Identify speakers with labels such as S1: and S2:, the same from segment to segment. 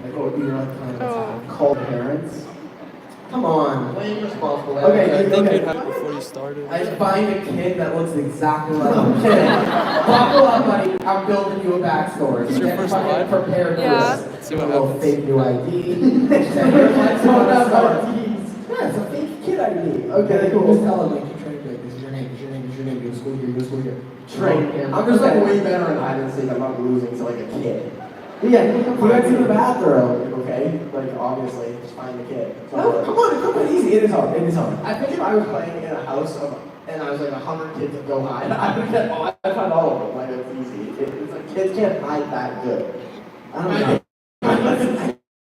S1: Like, what would be your plan of attack?
S2: Call parents.
S1: Come on.
S3: Blame responsible.
S1: Okay,
S4: I think
S1: okay.
S4: you'd have before you started.
S1: I find a kid that looks exactly like a kid. Buckle up, buddy. I'm building you a backstory.
S4: Is this your first live?
S1: Prepared
S5: Yeah.
S1: for this.
S4: See what
S1: A little
S4: happens.
S1: fake new ID. Yeah, it's a fake kid ID. Okay, cool. Just tell him, like, you train good. This is your name. This is your name. This is your name. You go to school here. You go to school here. Train him.
S3: I'm just like way better at hide and seek. I'm not losing to like a kid.
S1: Yeah, he went to the bathroom.
S3: Okay, like obviously, just find the kid.
S1: No, come on, easy. It is hard. It is hard.
S3: I think if I was playing in a house and I was like 100 kids that go hide, I would get all. I'd find all of them. Like it's easy. It's like kids can't hide that good.
S1: I don't know.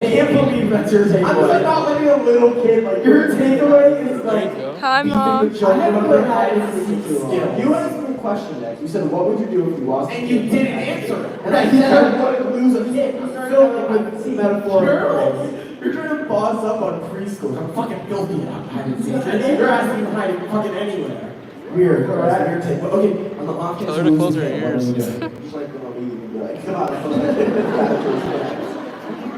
S1: I can't believe that's your takeaway.
S3: I'm just like not letting a little kid like
S1: Your takeaway is
S4: There you
S1: like.
S4: go.
S5: Hi, Mom.
S1: I haven't played hide and seek too long.
S3: You asked me a question next. You said, "What would you do if you lost?"
S1: And you didn't answer it.
S3: And I said I wanted to lose a kid.
S1: Filled with metaphor.
S3: You're trying to boss up on preschool.
S1: I'm fucking filthy at hide and seek. You're asking me to hide fucking anywhere. Weird. Alright, your take. Okay, on the off chance
S4: Tell her to
S1: you
S4: close
S1: lose
S4: her
S1: the game, what
S4: ears.
S1: are we doing?
S3: Just like gonna leave and be like, God.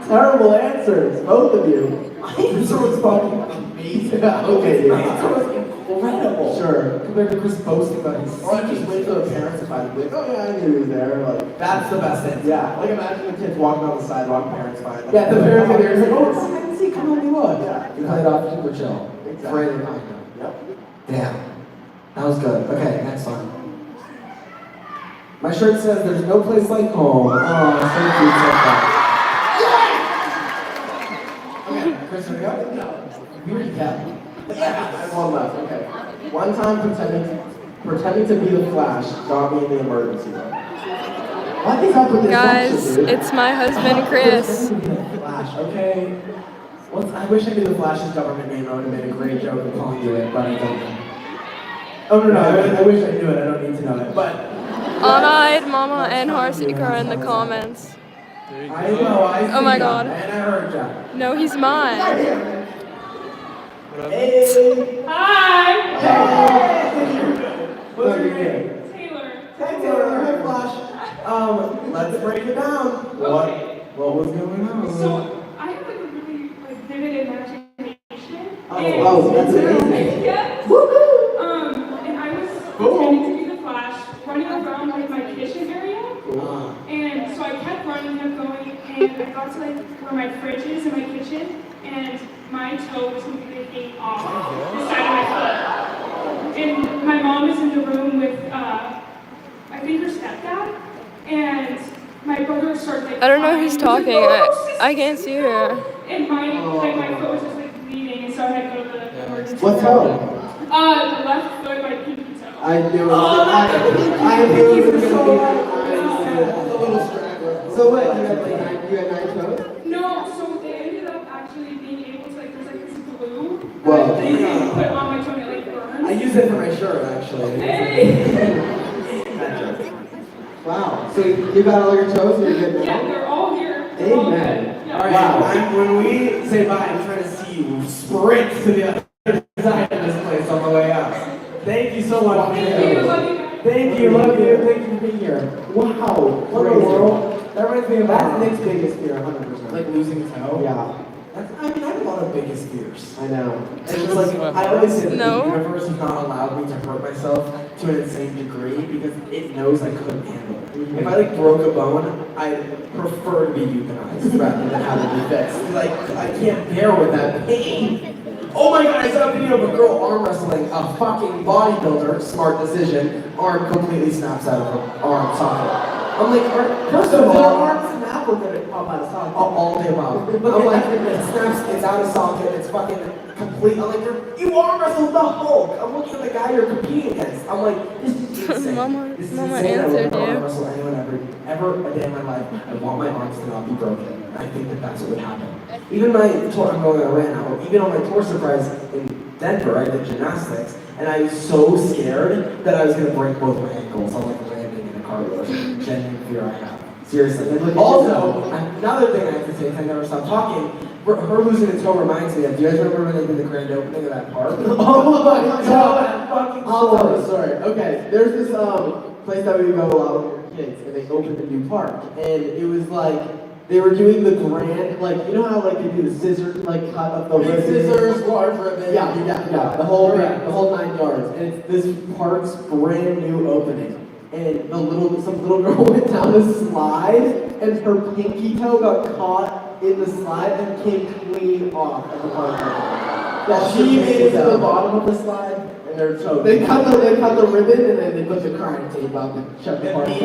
S1: Terrible answers, both of you. My answer was fucking amazing. Okay, my answer was incredible. Sure. Compared to Chris boasting about his
S3: Or I just wait for the parents to find it. Like, oh yeah, I knew he was there. Like,
S1: That's the best answer.
S3: yeah. Like imagine the kids walking on the sidewalk, parents find them.
S1: Yeah, the parents are there. It's like, oh, it's hide and seek. Come on, you look.
S3: Yeah.
S1: You played off super chill.
S3: Exactly.
S1: Right in behind them.
S3: Yep.
S1: Damn. That was good. Okay, next one. My shirt says there's no place like home. Oh, thank you so much. Okay, Chris, are we up? No. We already got it.
S3: Yeah. I have one left. Okay. One time pretending to be the Flash got me in the emergency room.
S1: What is up with this
S5: Guys,
S1: action, dude?
S5: it's my husband, Chris.
S1: Flash, okay. I wish I knew the Flash's government name. I would have made a great joke of calling you it, but I don't know. Oh, no, I wish I knew it. I don't need to know it. But
S5: Anna, Mama, and Harsika are in the comments.
S4: There you
S1: I
S4: go.
S1: know, I see
S5: Oh my
S1: ya,
S5: God.
S1: And I heard ya.
S5: No, he's mine.
S4: What up?
S1: Hey!
S6: Hi!
S1: Hey! What's your name?
S6: Taylor.
S1: Hey, Taylor. Hey, Flash. Let's break it down.
S6: Okay.
S1: What was going on?
S6: So, I have like a really vivid imagination.
S1: Oh, that's amazing.
S6: Yeah.
S1: Woohoo!
S6: And I was pretending to be the Flash, running around like my kitchen area. And so I kept running, kept going, and I got to like where my fridge is in my kitchen, and my toe was completely hanging off the side of my foot. And my mom is in the room with, I think her stepdad, and my brother started like
S5: I don't know who's
S6: crying. He
S5: talking.
S6: was like, "Oh,
S5: I can't see her.
S6: and my foot was just like bleeding, and so I had to go to the emergency
S1: What
S6: room.
S1: toe?
S6: The left foot, my pinky toe.
S1: I knew it. I knew it was going to be. So what? You had nine toes?
S6: No, so they ended up actually being able to like, there's like this glue
S1: Well,
S6: that they put on my toe and it like burns.
S1: I use it for my shirt, actually.
S6: Hey!
S1: Wow. So you got all your toes and you're good
S6: Yeah,
S1: now?
S6: they're all here. They're all
S1: Amen.
S6: good. Yeah.
S1: All right. When we say bye, I'm trying to see you sprint to the other side of this place on the way out. Thank you so much.
S6: Thank you, love you guys.
S1: Thank you, love you. Thank you for being here. Wow. What the world? That reminds me of that's Nick's biggest fear, 100%. Like losing a toe? Yeah. I mean, I have a lot of biggest fears. I know. It's just like, I always say that
S5: No.
S1: the universe has not allowed me to hurt myself to an insane degree because it knows I couldn't handle it. If I like broke a bone, I'd prefer to be euthanized rather than have it be fixed. Like, I can't bear with that pain. Oh my god, I saw a video of a girl arm wrestling a fucking bodybuilder, smart decision, arm completely snaps out of her arm socket. I'm like, first of all, arm snap or did it pop out of socket? All the above. I'm like, it snaps, it's out of socket, it's fucking complete. I'm like, you arm wrestled the Hulk. I'm looking at the guy you're competing against. I'm like, this is insane.
S5: Mama
S1: This is
S5: answered
S1: insane. I would never
S5: you.
S1: arm wrestle anyone ever a day in my life. I want my arms to not be broken. I think that that's what would happen. Even my tour, I'm going on a rant now, but even on my tour surprise in Denver, I did gymnastics, and I was so scared that I was going to break both my ankles on like landing in a car wheel. Genuine fear I have. Seriously. Also, another thing I have to say, if I never stop talking, her losing a toe reminds me of, do you guys remember when they did the grand opening of that park? Oh my god! I'll tell the story. Okay, there's this place that we go a lot with our kids, and they opened a new park, and it was like,
S3: They were doing the grand, like, you know how like they do the scissors, like cut up the ribbon?
S1: Scissors, large ribbon.
S3: Yeah, the whole 9 yards. And it's this park's brand new opening. And some little girl went down the slide, and her pinky toe got caught in the slide and came clean off at the park. That she made it to the bottom of the slide, and they're choked. They cut the ribbon, and then they put the crying tape up and shut the park down.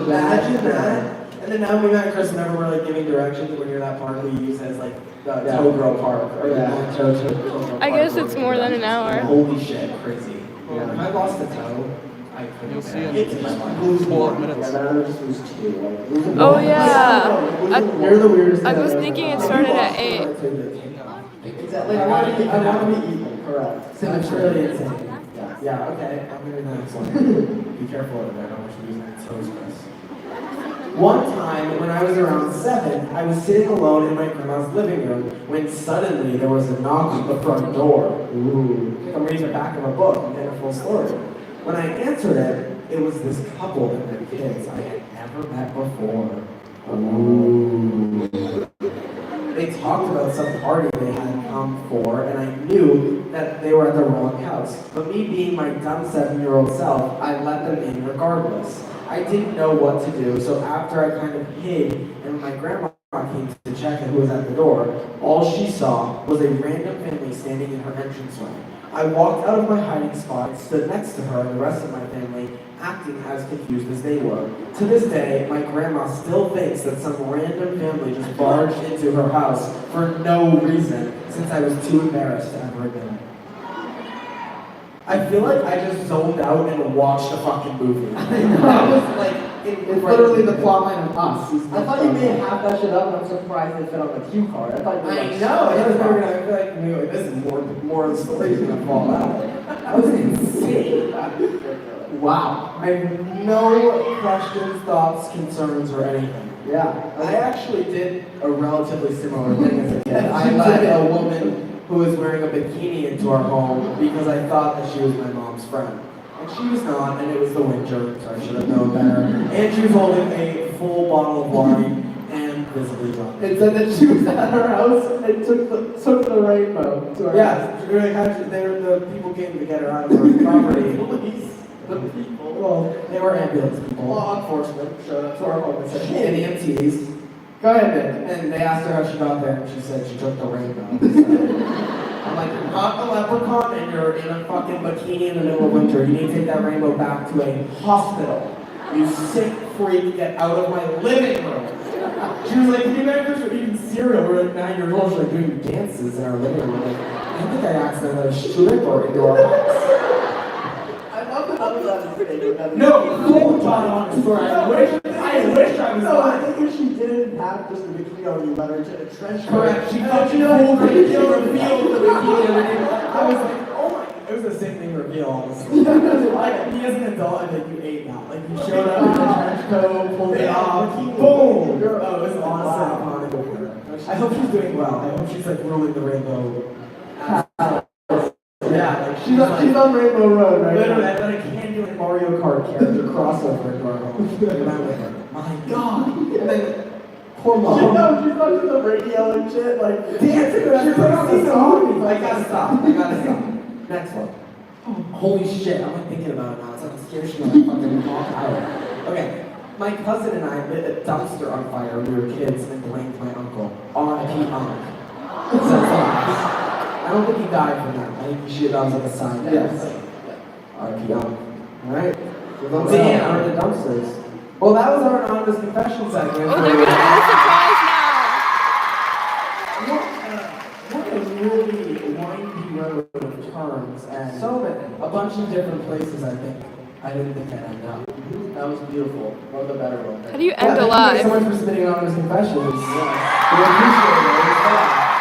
S1: Imagine that. And then now me and Chris never were like giving directions when you're in that park we use as like the toe girl park. Or toe
S5: I guess it's more than an hour.
S1: Holy shit, crazy. If I lost a toe, I couldn't.
S4: You'll see in
S1: It's lose
S4: 4 minutes.
S5: Oh yeah.
S3: You're the weirdest.
S5: I was thinking it started at 8.
S3: Exactly. I want to be even. Correct.
S1: That's really insane. Yeah, okay. I'm doing the next one. Be careful over there. I don't want you using your toes, Chris. One time, when I was around 7, I was sitting alone in my grandma's living room when suddenly there was a knock at the front door. Ooh. I'm reading the back of a book and getting a full story. When I answered it, it was this couple and their kids I had never met before. Ooh. They talked about some party they had come for, and I knew that they were at the wrong house. But me being my dumb 7-year-old self, I let them in regardless. I didn't know what to do, so after I kind of hid, and when my grandma came to check who was at the door, all she saw was a random family standing in her entranceway. I walked out of my hiding spot and stood next to her and the rest of my family, acting as confused as they were. To this day, my grandma still thinks that some random family just barged into her house for no reason, since I was too embarrassed to ever admit it. I feel like I just zoned out and watched a fucking movie. That was like,
S3: it's literally the plot line of Us. I thought you made half that shit up, and I'm surprised they fit on the cue card. I thought you were like,
S1: know. I was never gonna feel like maybe this is more of the story's gonna fall out. That was insane. Wow. I have no questions, thoughts, concerns, or anything.
S3: Yeah.
S1: I actually did a relatively similar thing as a kid. I let a woman who was wearing a bikini into our home because I thought that she was my mom's friend. And she was not, and it was the winter, so I should have known better. And she was holding a full bottle of wine and visibly drunk.
S3: It said that she was at her house and took the rainbow to her house.
S1: The people came to get her out of her property.
S3: Police. The people.
S1: Well, they were ambulance people.
S3: Law enforcement showed up to our home and said,
S1: And EMTs.
S3: go ahead, then.
S1: And they asked her how she got there, and she said she took the rainbow. So, I'm like, you're not a leprechaun, and you're in a fucking bikini in the middle of winter. You need to take that rainbow back to a hospital. You sick freak, get out of my living room. She was like, you guys are eating cereal. We're like 9 years old. She's like doing dances in our living room. Like, I think I accidentally stripper into our house.
S3: I love that I was at the stage.
S1: No, full John on the story. I wish I was
S3: No, I
S1: lying.
S3: think if she didn't have just a bikini on, you let her to a trench coat.
S1: Correct. She thought she pulled the reveal the bikini and everything. I was like, oh my. It was the same thing reveal, honestly. Like, me as an adult, I'm like, you ate now. Like, you showed up in a trench coat, pulled it off, boom. Oh, it was honestly iconic. I hope she's doing well. I hope she's like ruling the rainbow. Yeah, like
S3: She's on Rainbow Road right
S1: literally,
S3: now.
S1: I thought I can't do a Mario Kart character crossover into our home. My God. And then, poor mom.
S3: She's on to the radio and shit, like,
S1: Dancing,
S3: she's like on the song.
S1: I gotta stop. Next one. Holy shit, I'm like thinking about it now. It's like I'm scared she's gonna fucking walk out. Okay, my cousin and I lit a dumpster on fire when we were kids and blamed my uncle. R.I.P. Unc. I don't think he died from that. I think he that was like a sign.
S3: Yes.
S1: R.I.P. Unc.
S3: Alright.
S1: Damn.
S3: We're in the dumpsters.
S1: Well, that was our anonymous confession segment.
S5: Oh, they're gonna do a surprise now.
S1: What a really windy road of terms and
S3: So many.
S1: a bunch of different places I think. I didn't think I'd end up.
S3: That was beautiful. One of the better ones.
S5: How do you end
S1: Thank you
S5: alive?
S1: so much for submitting anonymous confessions. Yeah. We appreciate it. It was fun.